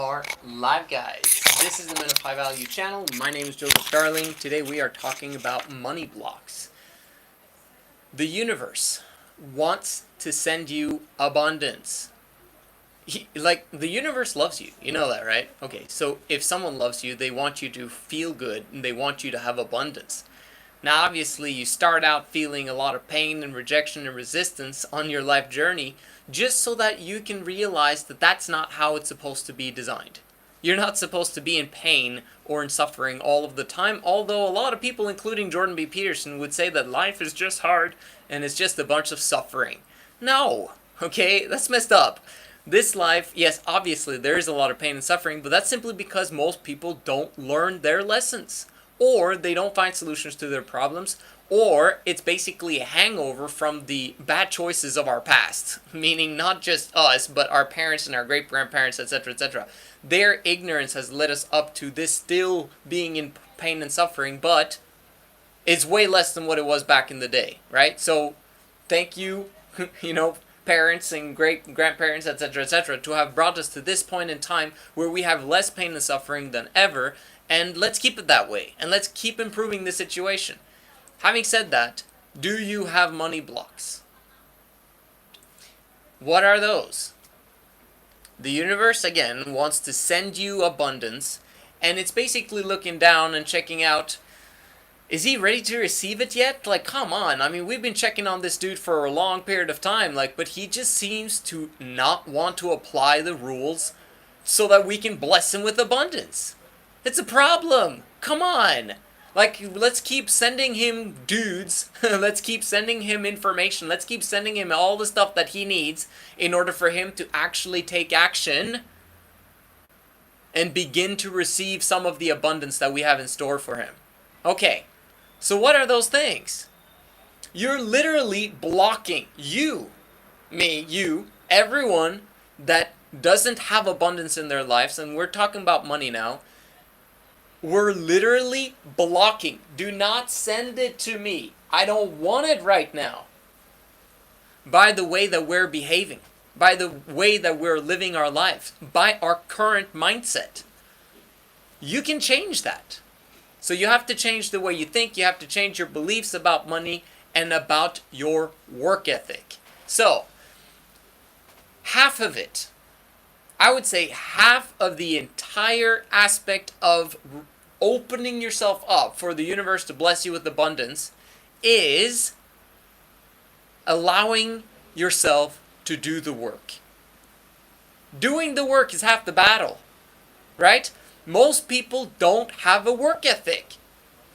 are live, guys. This is the Men of High Value channel. My name is Joseph Darling. Today we are talking about money blocks. The universe wants to send you abundance. The universe loves you. You know that, right? Okay, so if someone loves you, they want you to feel good and they want you to have abundance. Now, obviously, you start out feeling a lot of pain and rejection and resistance on your life journey just so that you can realize that that's not how it's supposed to be designed. You're not supposed to be in pain or in suffering all of the time, although a lot of people, including Jordan B. Peterson, would say that life is just hard and it's just a bunch of suffering. No, okay, that's messed up. This life, yes, obviously there is a lot of pain and suffering, but that's simply because most people don't learn their lessons. Or they don't find solutions to their problems, or it's basically a hangover from the bad choices of our past, meaning not just us, but our parents and our great-grandparents, etc., etc. Their ignorance has led us up to this still being in pain and suffering, but it's way less than what it was back in the day, right? So thank you, parents and great-grandparents, etc., etc., to have brought us to this point in time where we have less pain and suffering than ever. And let's keep it that way. And let's keep improving the situation. Having said that, do you have money blocks? What are those? The universe, again, wants to send you abundance. And it's basically looking down and checking out, is he ready to receive it yet? Like, come on. I mean, we've been checking on this dude for a long period of time. But he just seems to not want to apply the rules so that we can bless him with abundance. It's a problem. Come on. Let's keep sending him dudes. Let's keep sending him information. Let's keep sending him all the stuff that he needs in order for him to actually take action and begin to receive some of the abundance that we have in store for him. Okay, so what are those things? You're literally blocking everyone that doesn't have abundance in their lives, and we're talking about money now. We're literally blocking. Do not send it to me. I don't want it right now. By the way that we're behaving, by the way that we're living our lives, by our current mindset. You can change that. So you have to change the way you think. You have to change your beliefs about money and about your work ethic. So, half of it, I would say half of the entire aspect of opening yourself up for the universe to bless you with abundance is allowing yourself to do the work. Doing the work is half the battle, right? Most people don't have a work ethic.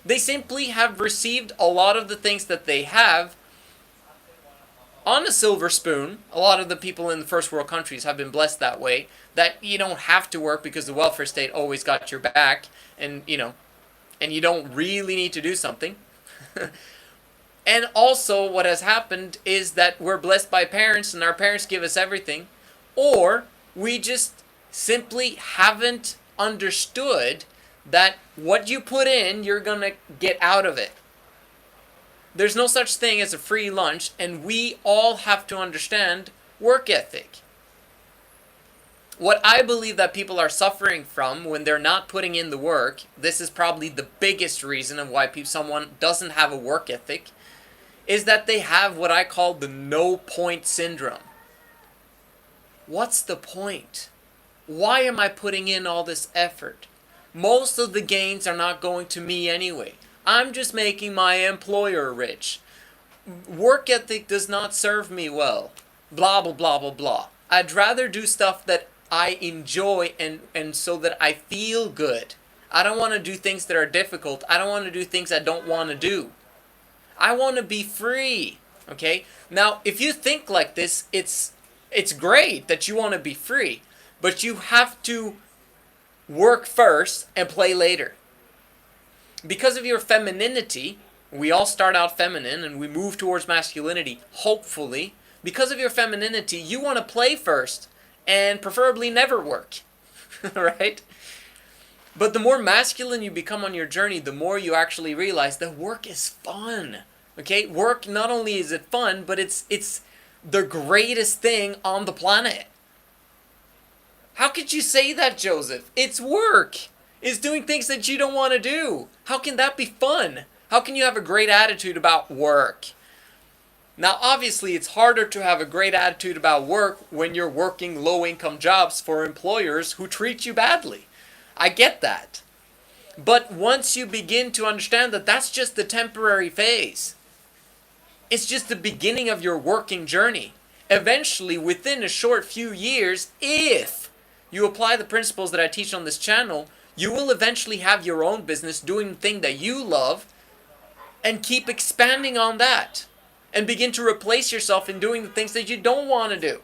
They simply have received a lot of the things that they have on a silver spoon. A lot of the people in the first world countries have been blessed that way, that you don't have to work because the welfare state always got your back, and you don't really need to do something. And also what has happened is that we're blessed by parents and our parents give us everything, or we just simply haven't understood that what you put in, you're going to get out of it. There's no such thing as a free lunch, and we all have to understand work ethic. What I believe that people are suffering from when they're not putting in the work, this is probably the biggest reason of why someone doesn't have a work ethic, is that they have what I call the no point syndrome. What's the point? Why am I putting in all this effort? Most of the gains are not going to me anyway. I'm just making my employer rich. Work ethic does not serve me well. Blah, blah, blah, blah, blah. I'd rather do stuff that I enjoy and so that I feel good. I don't want to do things that are difficult. I don't want to do things I don't want to do. I want to be free. Okay? Now, if you think like this, it's great that you want to be free. But you have to work first and play later. Because of your femininity, we all start out feminine and we move towards masculinity, hopefully. Because of your femininity, you want to play first and preferably never work, right? But the more masculine you become on your journey, the more you actually realize that work is fun, okay? Work, not only is it fun, but it's the greatest thing on the planet. How could you say that, Joseph? It's work. It's doing things that you don't want to do. How can that be fun? How can you have a great attitude about work? Now, obviously, it's harder to have a great attitude about work when you're working low-income jobs for employers who treat you badly. I get that. But once you begin to understand that that's just the temporary phase, it's just the beginning of your working journey. Eventually, within a short few years, if you apply the principles that I teach on this channel, you will eventually have your own business doing the thing that you love and keep expanding on that. And begin to replace yourself in doing the things that you don't want to do.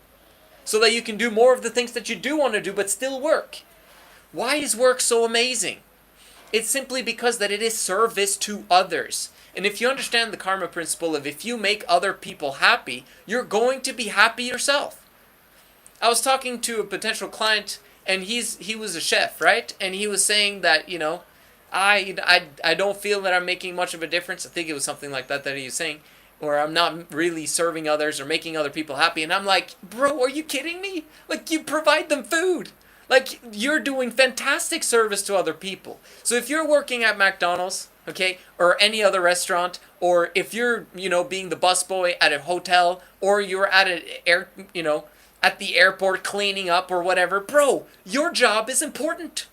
So that you can do more of the things that you do want to do but still work. Why is work so amazing? It's simply because that it is service to others. And if you understand the karma principle of if you make other people happy, you're going to be happy yourself. I was talking to a potential client and he was a chef, right? And he was saying that, I don't feel that I'm making much of a difference. I think it was something like that he was saying. Or I'm not really serving others or making other people happy. And I'm like, bro, are you kidding me? Like, you provide them food. Like, you're doing fantastic service to other people. So if you're working at McDonald's, okay, or any other restaurant, or if you're, being the busboy at a hotel, or you're at at the airport cleaning up or whatever, bro, your job is important.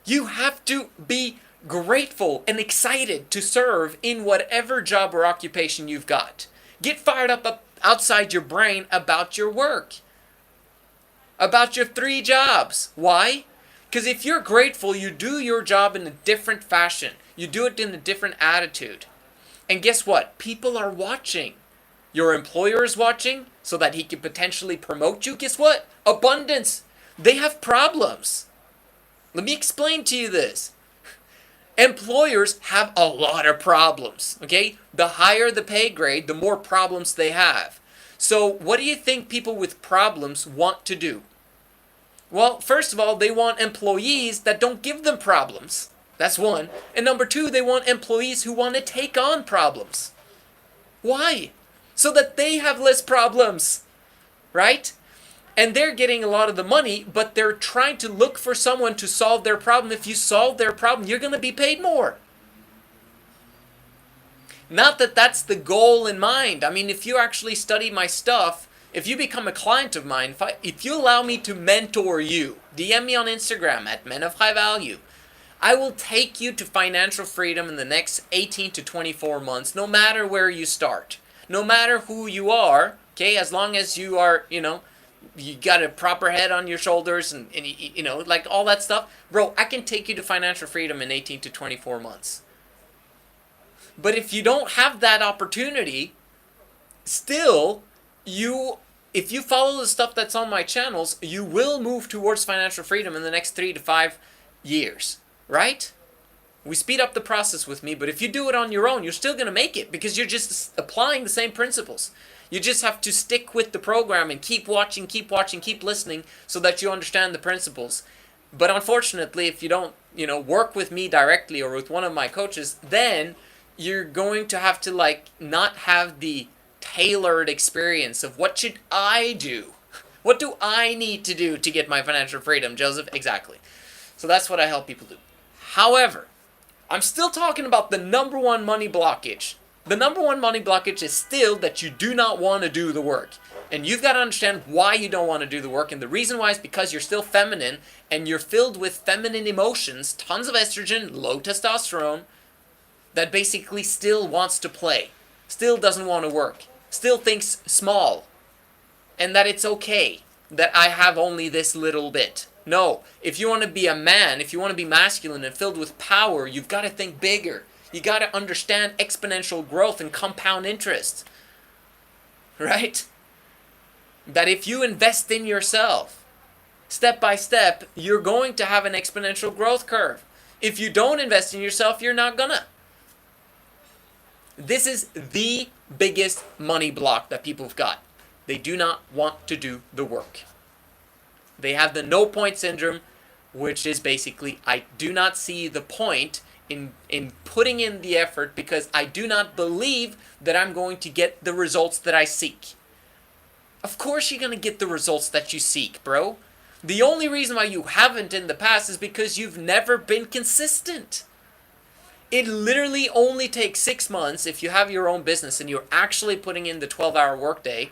You have to be grateful and excited to serve in whatever job or occupation you've got. Get fired up outside your brain about your work. About your 3 jobs. Why? Because if you're grateful, you do your job in a different fashion. You do it in a different attitude. And guess what? People are watching. Your employer is watching so that he can potentially promote you. Guess what? Abundance. They have problems. Let me explain to you this. Employers have a lot of problems, okay? The higher the pay grade, the more problems they have. So what do you think people with problems want to do? Well, first of all, they want employees that don't give them problems. That's one. And number 2, they want employees who want to take on problems. Why? So that they have less problems, right? And they're getting a lot of the money, but they're trying to look for someone to solve their problem. If you solve their problem, you're going to be paid more. Not that that's the goal in mind. I mean, if you actually study my stuff, if you become a client of mine, if you allow me to mentor you, DM me on Instagram at Men of High Value, I will take you to financial freedom in the next 18 to 24 months, no matter where you start. No matter who you are, okay, as long as you are, you got a proper head on your shoulders and like all that stuff. Bro, I can take you to financial freedom in 18 to 24 months. But if you don't have that opportunity, still, if you follow the stuff that's on my channels, you will move towards financial freedom in the next 3 to 5 years, right? We speed up the process with me, but if you do it on your own, you're still going to make it because you're just applying the same principles. You just have to stick with the program and keep watching, keep listening so that you understand the principles. But unfortunately, if you don't, work with me directly or with one of my coaches, then you're going to have to not have the tailored experience of what should I do? What do I need to do to get my financial freedom, Joseph? Exactly. So that's what I help people do. However, I'm still talking about the number one money blockage. The number one money blockage is still that you do not want to do the work. And you've got to understand why you don't want to do the work. And the reason why is because you're still feminine and you're filled with feminine emotions, tons of estrogen, low testosterone, that basically still wants to play, still doesn't want to work, still thinks small, and that it's okay that I have only this little bit. No, if you want to be a man, if you want to be masculine and filled with power, you've got to think bigger. You got to understand exponential growth and compound interest, right? That if you invest in yourself, step by step, you're going to have an exponential growth curve. If you don't invest in yourself, you're not gonna. This is the biggest money block that people have got. They do not want to do the work. They have the no point syndrome, which is basically, I do not see the point in putting in the effort because I do not believe that I'm going to get the results that I seek. Of course you're going to get the results that you seek, bro. The only reason why you haven't in the past is because you've never been consistent. It literally only takes 6 months if you have your own business and you're actually putting in the 12-hour workday,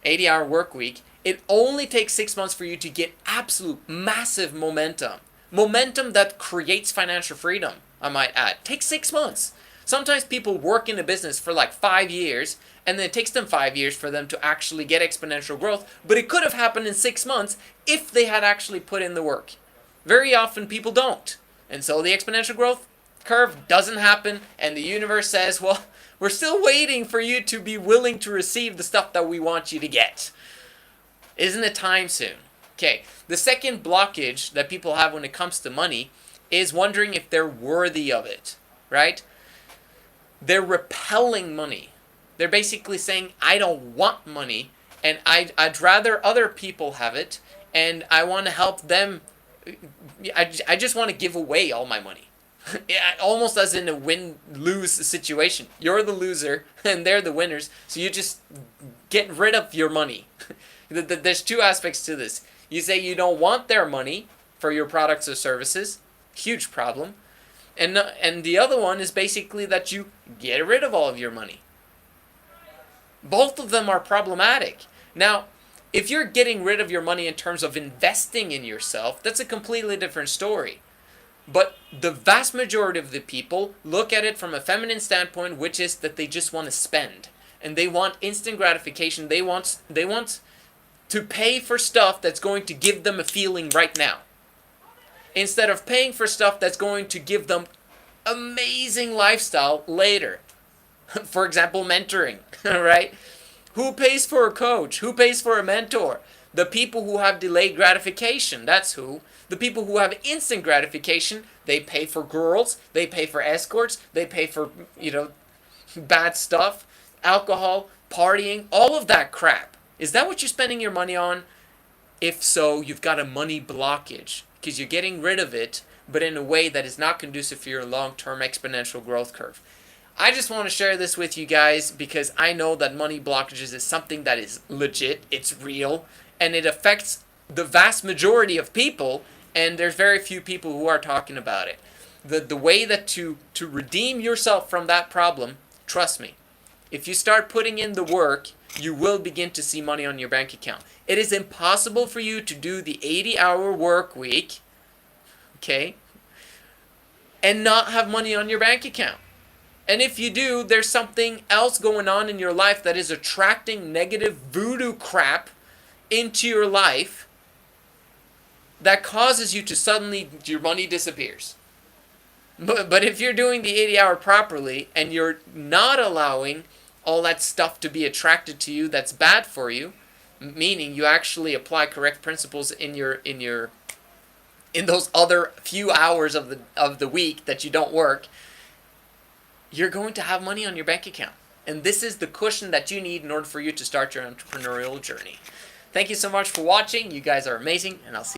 80-hour work week. It only takes 6 months for you to get absolute massive momentum. Momentum that creates financial freedom, I might add. It takes 6 months. Sometimes people work in a business for like 5 years, and then it takes them 5 years for them to actually get exponential growth, but it could have happened in 6 months if they had actually put in the work. Very often people don't. And so the exponential growth curve doesn't happen, and the universe says, well, we're still waiting for you to be willing to receive the stuff that we want you to get. Isn't it time soon? Okay, the second blockage that people have when it comes to money is wondering if they're worthy of it, right? They're repelling money. They're basically saying, I don't want money, and I'd rather other people have it, and I want to help them. I just want to give away all my money. Almost as in a win-lose situation. You're the loser, and they're the winners, so you just get rid of your money. There's two aspects to this. You say you don't want their money for your products or services. Huge problem. And the other one is basically that you get rid of all of your money. Both of them are problematic. Now, if you're getting rid of your money in terms of investing in yourself, that's a completely different story. But the vast majority of the people look at it from a feminine standpoint, which is that they just want to spend. And they want instant gratification. They want to pay for stuff that's going to give them a feeling right now, instead of paying for stuff that's going to give them amazing lifestyle later. For example, mentoring, right? Who pays for a coach? Who pays for a mentor? The people who have delayed gratification, that's who. The people who have instant gratification, they pay for girls, they pay for escorts, they pay for, bad stuff, alcohol, partying, all of that crap. Is that what you're spending your money on? If so, you've got a money blockage, because you're getting rid of it, but in a way that is not conducive for your long-term exponential growth curve. I just want to share this with you guys because I know that money blockages is something that is legit, it's real, and it affects the vast majority of people, and there's very few people who are talking about it. The way that to redeem yourself from that problem, trust me, if you start putting in the work, you will begin to see money on your bank account. It is impossible for you to do the 80-hour work week, okay, and not have money on your bank account. And if you do, there's something else going on in your life that is attracting negative voodoo crap into your life that causes you to suddenly, your money disappears. But if you're doing the 80-hour properly and you're not allowing all that stuff to be attracted to you that's bad for you, meaning you actually apply correct principles in those other few hours of the week that you don't work, you're going to have money on your bank account. And this is the cushion that you need in order for you to start your entrepreneurial journey. Thank you so much for watching. You guys are amazing, and I'll see you.